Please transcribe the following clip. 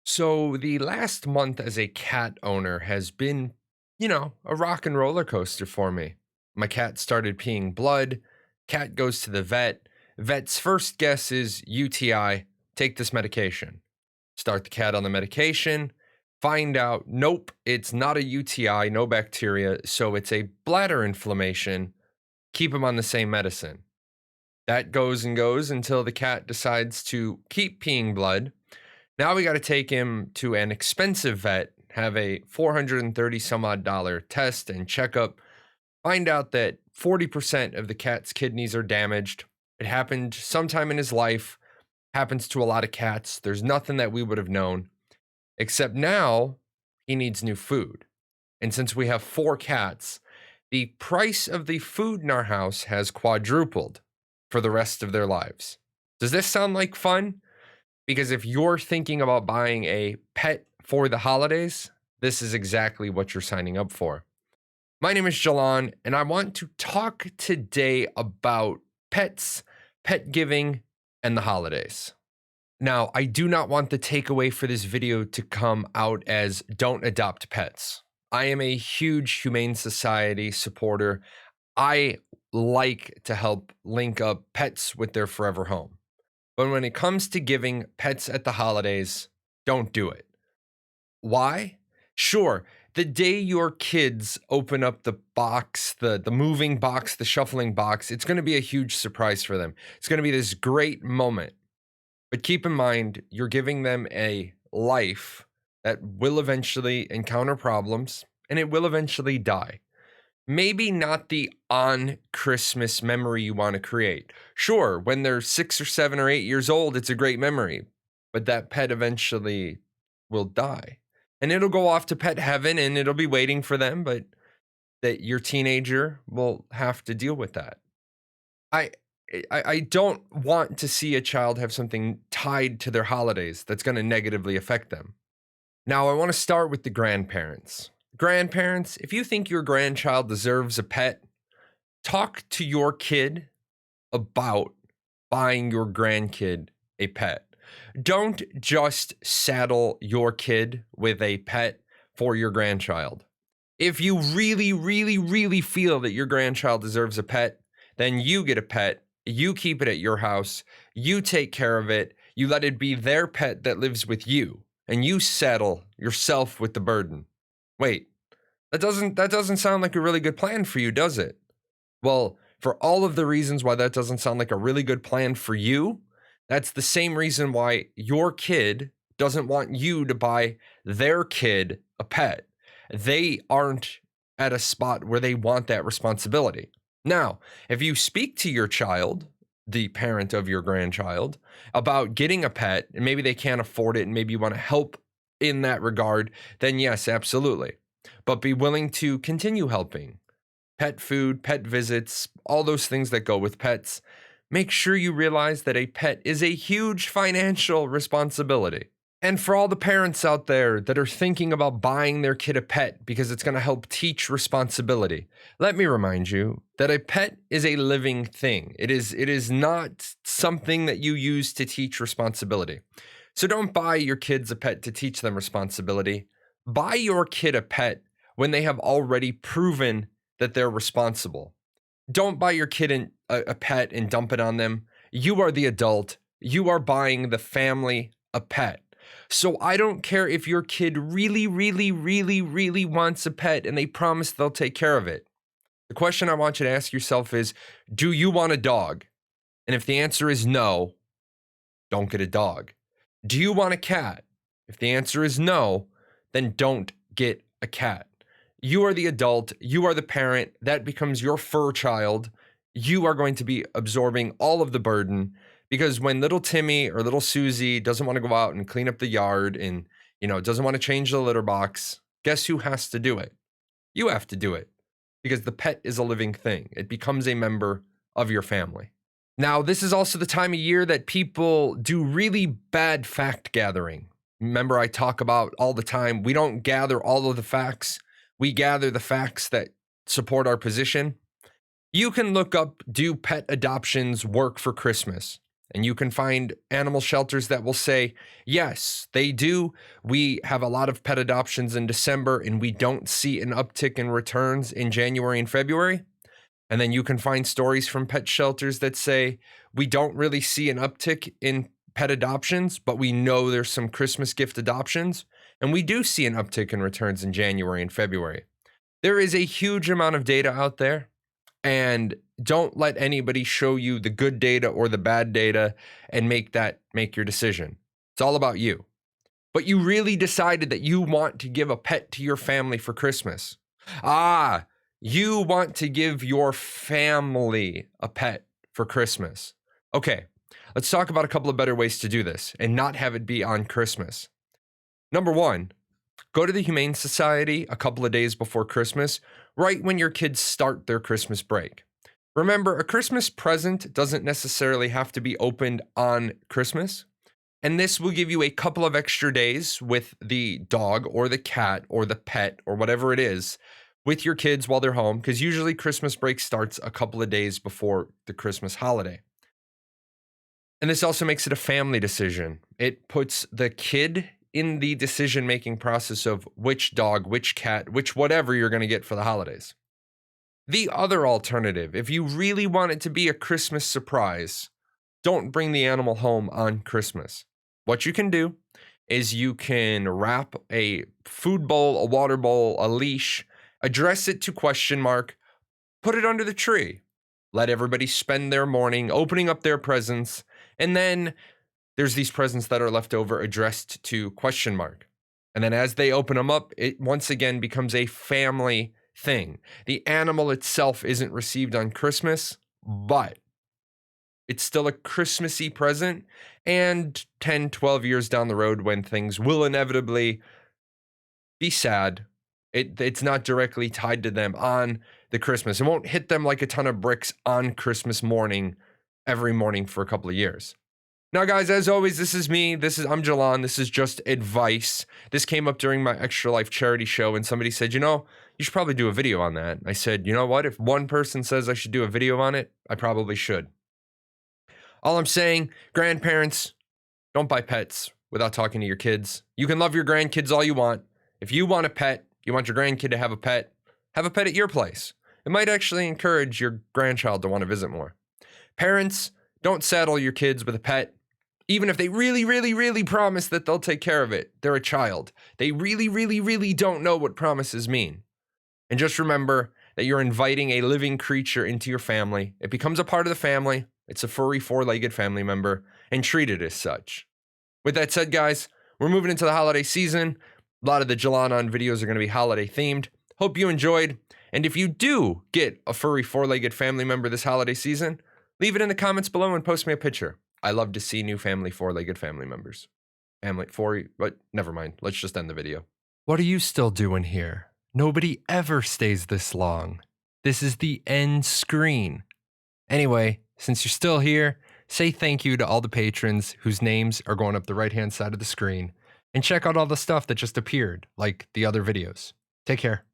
So the last month as a cat owner has been, a rock and roller coaster for me. My cat started peeing blood. Cat goes to the vet. Vet's first guess is UTI. Take this medication. Start the cat on the medication. Find out, nope, it's not a UTI, no bacteria. So it's a bladder inflammation. Keep him on the same medicine. That goes and goes until the cat decides to keep peeing blood. Now we got to take him to an expensive vet, have a 430 some odd dollar test and checkup, find out that 40% of the cat's kidneys are damaged. It happened sometime in his life, happens to a lot of cats. There's nothing that we would have known, except now he needs new food. And since we have four cats, the price of the food in our house has quadrupled for the rest of their lives. Does this sound like fun? Because if you're thinking about buying a pet for the holidays, this is exactly what you're signing up for. My name is Jahlon, and I want to talk today about pets, pet giving, and the holidays. Now, I do not want the takeaway for this video to come out as don't adopt pets. I am a huge Humane Society supporter. I like to help link up pets with their forever home. But when it comes to giving pets at the holidays, don't do it. Why? Sure, the day your kids open up the box, the moving box, the shuffling box, it's going to be a huge surprise for them. It's going to be this great moment. But keep in mind, you're giving them a life that will eventually encounter problems and it will eventually die. Maybe not the on Christmas memory you want to create. Sure, when they're 6 or 7 or 8 years old, it's a great memory, but that pet eventually will die. And it'll go off to pet heaven and it'll be waiting for them, but that your teenager will have to deal with that. I I don't want to see a child have something tied to their holidays that's going to negatively affect them. Now, I want to start with the grandparents. Grandparents, if you think your grandchild deserves a pet, talk to your kid about buying your grandkid a pet. Don't just saddle your kid with a pet for your grandchild. If you really, really, really feel that your grandchild deserves a pet, then you get a pet, you keep it at your house, you take care of it, you let it be their pet that lives with you, and you saddle yourself with the burden. Wait, that doesn't sound like a really good plan for you, does it? Well, for all of the reasons why that doesn't sound like a really good plan for you, that's the same reason why your kid doesn't want you to buy their kid a pet. They aren't at a spot where they want that responsibility. Now, if you speak to your child, the parent of your grandchild, about getting a pet, and maybe they can't afford it, and maybe you want to help in that regard, then yes, absolutely. But be willing to continue helping. Pet food, pet visits, all those things that go with pets. Make sure you realize that a pet is a huge financial responsibility. And for all the parents out there that are thinking about buying their kid a pet because it's going to help teach responsibility, let me remind you that a pet is a living thing. It is not something that you use to teach responsibility. So don't buy your kids a pet to teach them responsibility. Buy your kid a pet when they have already proven that they're responsible. Don't buy your kid a pet and dump it on them. You are the adult. You are buying the family a pet. So I don't care if your kid really, really, really, really wants a pet and they promise they'll take care of it. The question I want you to ask yourself is, do you want a dog? And if the answer is no, don't get a dog. Do you want a cat? If the answer is no, then don't get a cat. You are the adult, you are the parent, that becomes your fur child. You are going to be absorbing all of the burden because when little Timmy or little Susie doesn't want to go out and clean up the yard and, doesn't want to change the litter box, guess who has to do it? You have to do it because the pet is a living thing. It becomes a member of your family. Now, this is also the time of year that people do really bad fact gathering. Remember, I talk about all the time, we don't gather all of the facts. We gather the facts that support our position. You can look up, do pet adoptions work for Christmas? And you can find animal shelters that will say, yes, they do. We have a lot of pet adoptions in December and we don't see an uptick in returns in January and February. And then you can find stories from pet shelters that say, we don't really see an uptick in pet adoptions, but we know there's some Christmas gift adoptions. And we do see an uptick in returns in January and February. There is a huge amount of data out there, and don't let anybody show you the good data or the bad data and make your decision. It's all about you. But you really decided that you want to give a pet to your family for Christmas. You want to give your family a pet for Christmas. Okay, let's talk about a couple of better ways to do this and not have it be on Christmas. Number one, go to the Humane Society a couple of days before Christmas, right when your kids start their Christmas break. Remember, a Christmas present doesn't necessarily have to be opened on Christmas. And this will give you a couple of extra days with the dog or the cat or the pet or whatever it is with your kids while they're home, because usually Christmas break starts a couple of days before the Christmas holiday. And this also makes it a family decision. It puts the kid in the decision-making process of which dog, which cat, which whatever you're going to get for the holidays. The other alternative, if you really want it to be a Christmas surprise, don't bring the animal home on Christmas. What you can do is you can wrap a food bowl, a water bowl, a leash, address it to question mark, put it under the tree. Let everybody spend their morning opening up their presents, and then there's these presents that are left over addressed to question mark. And then as they open them up, it once again becomes a family thing. The animal itself isn't received on Christmas, but it's still a Christmassy present. And 10, 12 years down the road, when things will inevitably be sad, it's not directly tied to them on the Christmas. It won't hit them like a ton of bricks on Christmas morning, every morning for a couple of years. Now, guys, as always, this is me. I'm Jahlon. This is just advice. This came up during my Extra Life charity show, and somebody said, you should probably do a video on that. I said, you know what? If one person says I should do a video on it, I probably should. All I'm saying, grandparents, don't buy pets without talking to your kids. You can love your grandkids all you want. If you want a pet, you want your grandkid to have a pet at your place. It might actually encourage your grandchild to want to visit more. Parents, don't saddle your kids with a pet. Even if they really, really, really promise that they'll take care of it, they're a child. They really, really, really don't know what promises mean. And just remember that you're inviting a living creature into your family. It becomes a part of the family. It's a furry, four-legged family member, and treat it as such. With that said, guys, we're moving into the holiday season. A lot of the Jahlon on videos are going to be holiday themed. Hope you enjoyed. And if you do get a furry, four-legged family member this holiday season, leave it in the comments below and post me a picture. I love to see new four-legged family members. But never mind. Let's just end the video. What are you still doing here? Nobody ever stays this long. This is the end screen. Anyway, since you're still here, say thank you to all the patrons whose names are going up the right-hand side of the screen, and check out all the stuff that just appeared, like the other videos. Take care.